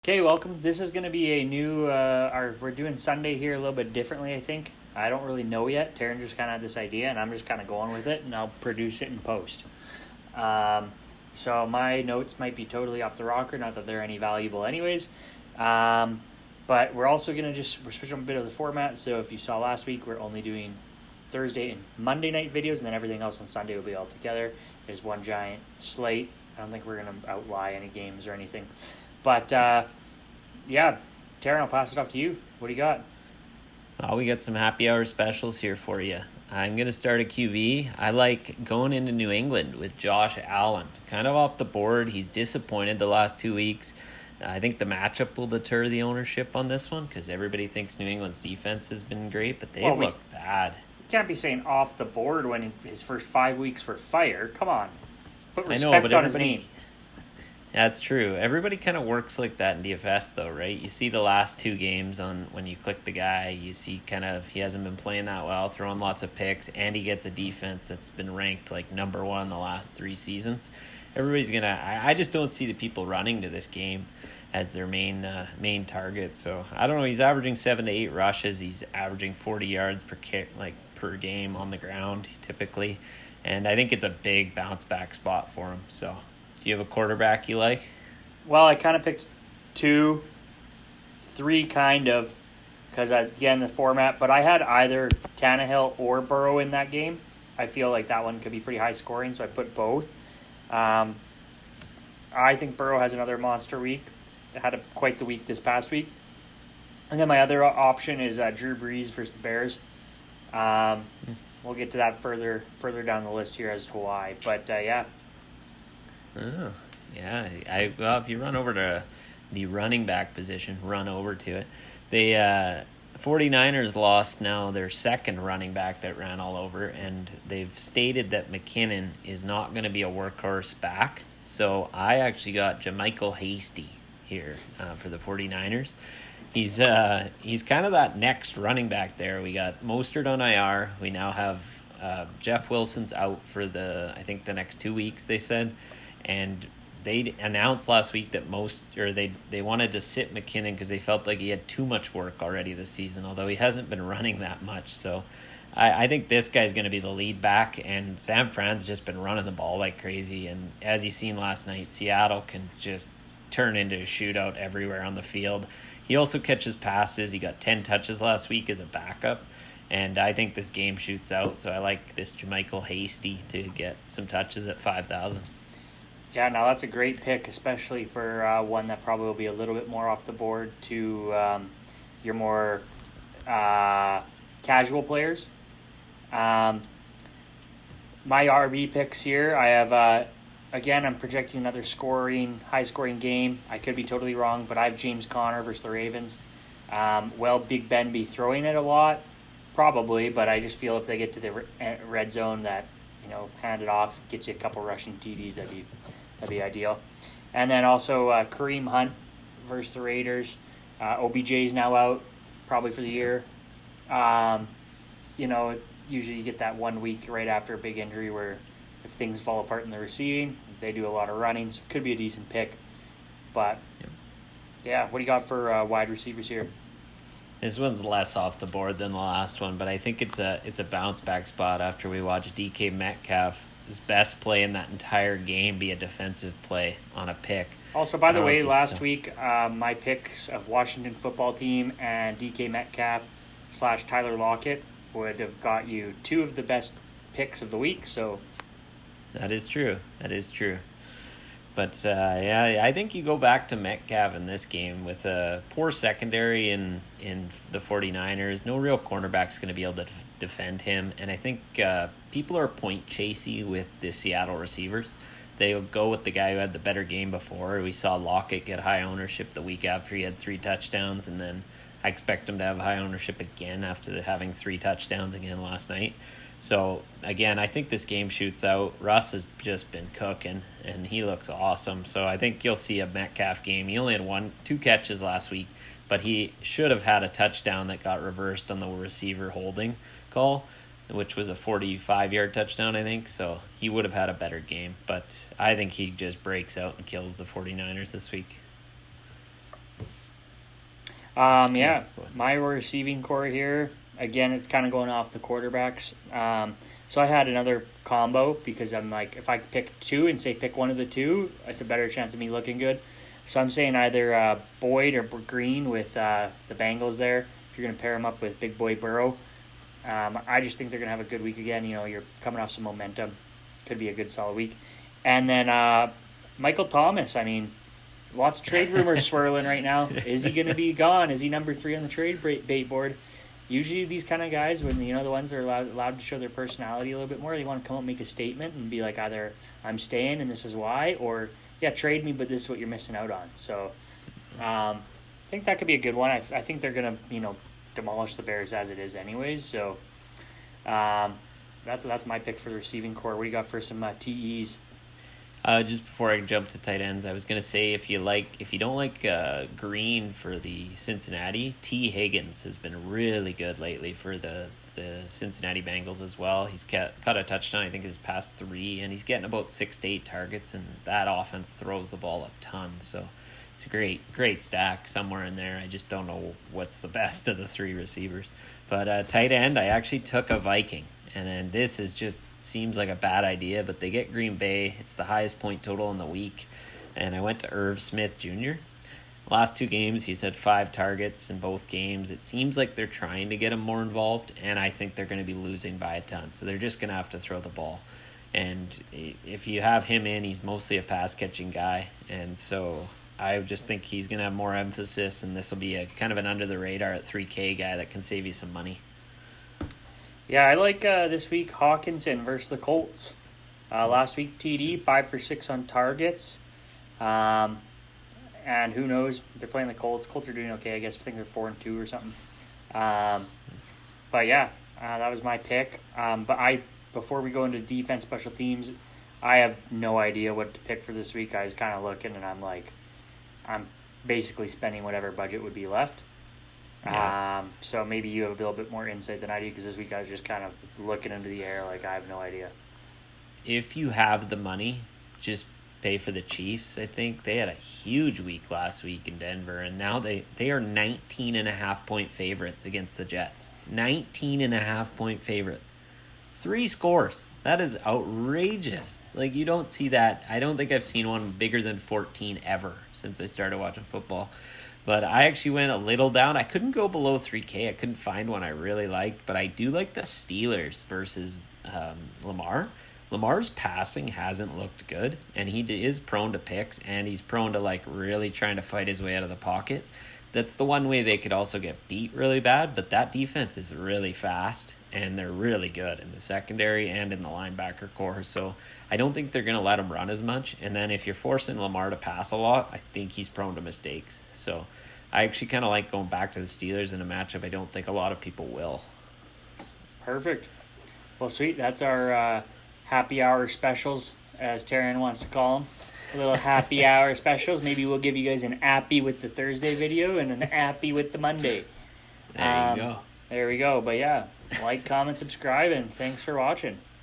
Okay, welcome. This is going to be a new, we're doing Sunday here a little bit differently, I think. I don't really know yet. Taryn just kind of had this idea, and I'm just kind of going with it, and I'll produce it in post. So my notes might be totally off the rocker, not that they're any valuable anyways. But we're also going to we're switching up a bit of the format. So if you saw last week, we're only doing Thursday and Monday night videos, and then everything else on Sunday will be all together. There's one giant slate. I don't think we're going to outlie any games or anything. But, yeah, Taryn, I'll pass it off to you. What do you got? Oh, we got some happy hour specials here for you. I'm going to start a QB. I like going into New England with Josh Allen. Kind of off the board. He's disappointed the last 2 weeks. I think the matchup will deter the ownership on this one because everybody thinks New England's defense has been great, but they've looked bad. You can't be saying off the board when his first 5 weeks were fire. Come on. Put respect on his name. That's true. Everybody kind of works like that in DFS, though, right? You see the last 2 games when you click the guy, you see kind of he hasn't been playing that well, throwing lots of picks, and he gets a defense that's been ranked like number 1 the last 3 seasons. Everybody's I just don't see the people running to this game as their main target. So I don't know. He's averaging 7 to 8 rushes. He's averaging 40 yards per game on the ground typically, and I think it's a big bounce back spot for him. So. Do you have a quarterback you like? Well, I kind of picked 2, 3 kind of, because again, the format, but I had either Tannehill or Burrow in that game. I feel like that one could be pretty high scoring, so I put both. I think Burrow has another monster week. Had quite the week this past week. And then my other option is Drew Brees versus the Bears. We'll get to that further down the list here as to why. But, yeah. Oh, yeah. Well, if you run over to the running back position, run over to it. The 49ers lost now their second running back that ran all over, and they've stated that McKinnon is not going to be a workhorse back. So I actually got JaMychal Hasty here for the 49ers. He's kind of that next running back there. We got Mostert on IR. We now have Jeff Wilson's out for the next 2 weeks, they said. And they announced last week that they wanted to sit McKinnon because they felt like he had too much work already this season, although he hasn't been running that much. So I think this guy's going to be the lead back, and Sam Fran's just been running the ball like crazy. And as you seen last night, Seattle can just turn into a shootout everywhere on the field. He also catches passes. He got 10 touches last week as a backup. And I think this game shoots out, so I like this JaMychal Hasty to get some touches at 5,000. Yeah, now that's a great pick, especially for one that probably will be a little bit more off the board to your more casual players. My RB picks here, I have, again, I'm projecting another high-scoring game. I could be totally wrong, but I have James Conner versus the Ravens. Will Big Ben be throwing it a lot? Probably, but I just feel if they get to the red zone that, hand it off, get you a couple rushing TDs, that'd be ideal. And then also Kareem Hunt versus the Raiders. OBJ's now out, probably for the year. Usually you get that 1 week right after a big injury where if things fall apart in the receiving, they do a lot of running, so it could be a decent pick. But, yeah, what do you got for wide receivers here? This one's less off the board than the last one, but I think it's a bounce back spot after we watch DK Metcalf. His best play in that entire game be a defensive play on a pick. Also, by the way, last week, my picks of Washington football team and DK Metcalf / Tyler Lockett would have got you 2 of the best picks of the week. So that is true. But, I think you go back to Metcalf in this game with a poor secondary in the 49ers. No real cornerback's going to be able to defend him. And I think people are point chasey with the Seattle receivers. They'll go with the guy who had the better game before. We saw Lockett get high ownership the week after he had 3 touchdowns. And then I expect him to have high ownership again after having 3 touchdowns again last night. So, again, I think this game shoots out. Russ has just been cooking, and he looks awesome. So I think you'll see a Metcalf game. He only had 2 catches last week, but he should have had a touchdown that got reversed on the receiver holding call, which was a 45-yard touchdown, I think. So he would have had a better game. But I think he just breaks out and kills the 49ers this week. Yeah, my receiving core here, again, it's kind of going off the quarterbacks. So I had another combo because I'm like, if I pick two and say pick one of the two, it's a better chance of me looking good. So I'm saying either Boyd or Green with the Bengals there, if you're going to pair them up with Big Boy Burrow. I just think they're going to have a good week again. You know, you're coming off some momentum. Could be a good solid week. And then Michael Thomas, I mean, lots of trade rumors swirling right now. Is he going to be gone? Is he number 3 on the trade bait board? Usually these kind of guys, when the ones that are allowed to show their personality a little bit more, they want to come up and make a statement and be like, either I'm staying and this is why, or yeah, trade me, but this is what you're missing out on. So I think that could be a good one. I think they're going to demolish the Bears as it is anyways. So that's my pick for the receiving core. What do you got for some TEs? Just before I jump to tight ends, I was gonna say if you don't like Green for the Cincinnati, T. Higgins has been really good lately for the Cincinnati Bengals as well. He's caught a touchdown, I think his past 3, and he's getting about 6 to 8 targets, and that offense throws the ball a ton. So it's a great stack somewhere in there. I just don't know what's the best of the 3 receivers. But tight end, I actually took a Viking. And then this seems like a bad idea, but they get Green Bay. It's the highest point total in the week. And I went to Irv Smith Jr. Last 2 games, he's had 5 targets in both games. It seems like they're trying to get him more involved, and I think they're going to be losing by a ton. So they're just going to have to throw the ball. And if you have him in, he's mostly a pass-catching guy. And so I just think he's going to have more emphasis, and this will be a kind of an under-the-radar at 3K guy that can save you some money. Yeah, I like this week Hawkinson versus the Colts. Last week TD 5 for 6 on targets, and who knows? They're playing the Colts. Colts are doing okay, I guess. I think they're 4-2 or something. But yeah, that was my pick. But before we go into defense special teams, I have no idea what to pick for this week. I was kind of looking, and I'm basically spending whatever budget would be left. Yeah. So maybe you have a little bit more insight than I do, because this week I was just kind of looking into the air like I have no idea. If you have the money, just pay for the Chiefs. I think they had a huge week last week in Denver, and now they are 19.5-point favorites against the Jets. 19.5-point favorites. 3 scores. That is outrageous. Like, you don't see that. I don't think I've seen one bigger than 14 ever since I started watching football. But I actually went a little down. I couldn't go below 3K. I couldn't find one I really liked. But I do like the Steelers versus Lamar. Lamar's passing hasn't looked good. And he is prone to picks. And he's prone to really trying to fight his way out of the pocket. That's the one way they could also get beat really bad. But that defense is really fast. And they're really good in the secondary and in the linebacker core. So I don't think they're going to let him run as much. And then if you're forcing Lamar to pass a lot, I think he's prone to mistakes. So I actually kind of like going back to the Steelers in a matchup I don't think a lot of people will. Perfect. Well, sweet. That's our happy hour specials, as Taryn wants to call them. A little happy hour specials. Maybe we'll give you guys an appy with the Thursday video and an appy with the Monday. There you go. There we go. But yeah, like, comment, subscribe, and thanks for watching.